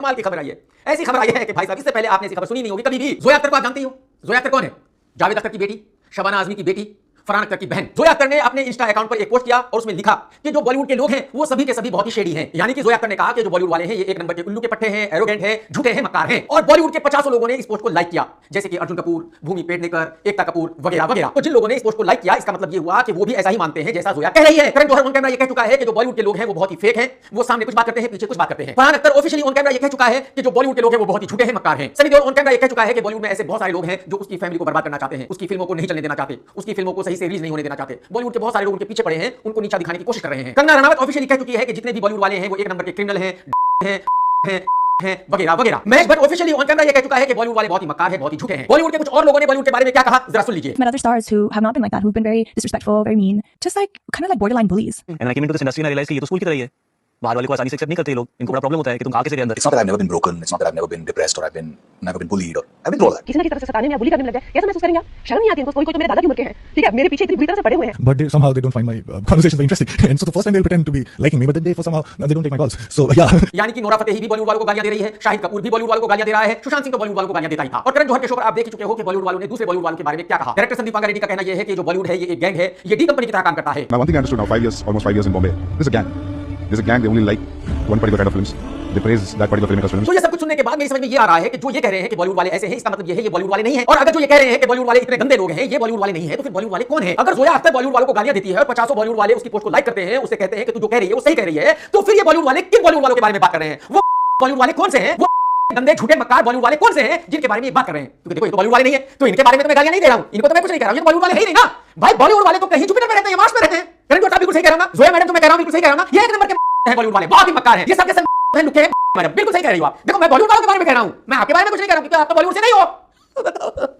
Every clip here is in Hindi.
कमाल की खबर आई है। ऐसी खबर आई है कि भाई साहब इससे पहले आपने ऐसी खबर सुनी नहीं होगी कभी भी। जोया अख्तर को आप जानती हो? जोया अख्तर कौन है? जावेद अख्तर की बेटी, शबाना आजमी की बेटी, फरहान अख्तर की बहन। जोया अख्तर ने अपने इंस्टा अकाउंट पर एक पोस्ट किया और उसमें लिखा कि जो बॉलीवुड के लोग हैं वो सभी के सभी बहुत ही शेडी हैं। यानी कि जोया अख्तर ने कहा कि जो बॉलीवुड वाले हैं ये एक नंबर के उल्लू के पट्टे हैं, एरोगेंट हैं, झूठे हैं, मक्कार हैं। और बॉलीवुड के 50 लोगों ने इस पोस्ट को लाइक किया, जैसे कि अर्जुन कपूर, भूमि पेडनेकर, एकता कपूर वगैरह वगैरह। तो जिन लोगों ने इस पोस्ट को लाइक किया इसका मतलब ये हुआ कि वो भी ऐसा ही मानते हैं जैसा जोया कह रही है। करण जौहर ऑन कैमरा ये कह चुका है कि जो बॉलीवुड के लोग हैं वो बहुत ही फेक हैं, वो सामने कुछ बात करते हैं, पीछे कुछ बात करते हैं। Farhan Akhtar officially on camera ये कह चुका है कि जो बॉलीवुड के लोग हैं वो बहुत ही झूठे हैं, मक्कार हैं। सनी देओल ऑन कैमरा ये कह चुका है कि बॉलीवुड में ऐसे बहुत सारे लोग हैं जो उसकी फैमिली को बर्बाद करना चाहते हैं, उसकी फिल्मों को नहीं चलने देना चाहते, उसकी फिल्मों को सही से रिलीज नहीं होने देना चाहते। बॉलीवुड के बहुत सारे लोग उनके पीछे पड़े हैं, उनको नीचा दिखाने की कोशिश कर रहे हैं। कंगना रनावत ऑफिशियली कह चुकी है कि जितने भी बॉलीवुड वाले हैं वो एक नंबर के क्रिमिनल हैं वगैरह वगैरह। Mahesh Bhatt officially on camera ये कह चुका है कि बॉलीवुड वाले बहुत ही मक्कार हैं, बहुत ही झूठे हैं। बॉलीवुड के कुछ और लोगों ने बॉलीवुड के बारे में क्या कहा जरा सुन लीजिए। Met other stars who have not been like that, who've been very disrespectful, very mean, just like kind of like borderline bullies. And when I came into this industry, I realized कि ये तो स्कूल की तरह ही है। बाहर वाले को आसानी से एक्सेप्ट नहीं करते लोग, इनको बड़ा प्रॉब्लम होता है कि तुम कहाँ कैसे गए अंदर। It's not that I've never been broken. It's not that I've never been depressed or I've never been bullied or I've been through all that. किसी ना किसी तरह से सताने में या बुली करने में लग जाए, कैसा महसूस करेंगे आप? शर्म नहीं आती इनको? कोई तो मेरे दादा की उम्र के हैं, ठीक है, मेरे पीछे इतनी बुरी तरह से पड़े हुए हैं। But somehow they don't find my conversations very interesting, and so the first time they'll pretend to be liking me, but then they somehow they don't take my calls. So yeah. यानी कि नोरा फतेही भी बॉलीवुड वालों को गालियां दे रही है, शाहिद कपूर भी बॉलीवुड वालों को गालियां दे रहा है, सुशांत सिंह तो बॉलीवुड वालों को गालियां देता ही था। और करण जौहर के शो पर आप देख ही चुके हो कि बॉलीवुड वालों ने दूसरे बॉलीवुड वालों के बारे में क्या कहा। डायरेक्टर संदीप वांगा रेड्डी का कहना यह है कि जो बॉलीवुड है ये एक गैंग है, ये डी कंपनी की तरह काम करता है। Now one thing I understood now, almost 5 years in Bombay. There's a gang. There's a gang. They only like one particular kind of films. They praise that particular filmmaker's films. तो ये सब कुछ सुनने के बाद मेरी समझ में ये आ रहा है कि जो ये कह रहे हैं कि बॉलीवुड वाले ऐसे हैं, इसका मतलब ये है ये बॉलीवुड वाले नहीं है। और अगर जो ये कह रहे हैं कि बॉलीवुड वाले इतने गंदे लोग हैं, ये बॉलीवुड वाले नहीं है, तो फिर बॉलीवुड वाले कौन है? अगर जोया अख्तर बॉलीवुड वालों को गालियां देती है और 50 बॉलीवुड वाले उसकी पोस्ट को लाइक करते हैं, उससे कहते हैं कि तू जो कह रही है वो सही कह रही है, तो फिर ये बॉलीवुड वाले किन बॉलीवुड वालों के बारे में बात कर रहे हैं? वो बॉलीवुड वाले कौन से हैं? वो गंदे झूठे मक्कार बॉलीवुड वाले कौन से हैं जिनके बारे में ये बात कर रहे हैं? क्योंकि देखो ये तो बॉलीवुड वाले नहीं है, तो इनके बारे में तो मैं गालियां नहीं दे रहा हूं, इनको तो मैं कुछ नहीं कह रहा हूं, ये बॉलीवुड वाले है ही नहीं ना भाई। बॉलीवुड वाले तो कहीं जुपिटर में रहते हैं, मार्स में रहते हैं। करण जौहर बिल्कुल सही कह रहा हूं ना, जोया मैडम तो मैं कह रहा हूं बिल्कुल सही कह रहा हूं ना, ये एक नंबर के हैं बॉलीवुड वाले, बहुत ही मक्कार हैं, ये सब के सब लुके हैं मैडम, बिल्कुल सही कह रही हो आप। देखो मैं बॉलीवुड वालों के बारे में कह रहा हूं, मैं आपके बारे में कुछ नहीं कह रहा हूं क्योंकि आप तो बॉलीवुड से नहीं हो।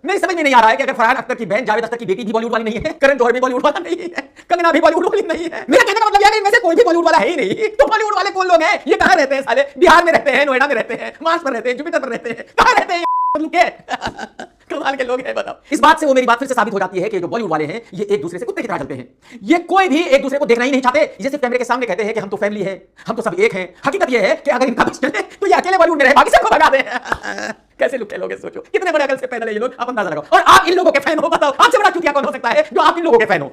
नहीं समझ में नहीं आ रहा है कि अगर फरहान अख्तर की बहन जावेद अख्तर की बेटी भी बॉलीवुड वाली नहीं है, करण जौहर भी बॉलीवुड वाला नहीं है, कंगना भी बॉलीवुड वाली नहीं है, मेरा कहने का मतलब यह है कि इनमें से कोई भी बॉलीवुड वाला है ही नहीं। तो बॉलीवुड वाले कौन लोग हैं? ये कहां रहते हैं साले? बिहार में रहते हैं, नोएडा में रहते हैं, मार्स पर रहते हैं, जुपिटर पर रहते हैं, कहां रहते हैं लुके? कमाल के लोग हैं बताओ। इस बात से वो मेरी बात फिर से साबित हो जाती है कि जो बॉलीवुड वाले हैं ये एक दूसरे से कुत्ते की तरह चलते हैं। ये कोई भी एक दूसरे को देखना ही नहीं चाहते, ये सिर्फ कैमरे के सामने कहते हैं कि हम तो फैमिली है, हम तो सब एक हैं। हकीकत ये है कि अगर इनका बस चले तो ये अकेले बॉलीवुड में रहे, बाकी सबको भगा दे। कैसे लुके लोग हैं, सोचो कितने बड़े अकल से पैदल है ये लोग, आप अंदाजा लगाओ। और आप इन लोगों के फैन हो, बताओ आपसे बड़ा चूतिया कौन हो सकता है जो आप इन लोगों के फैन हो?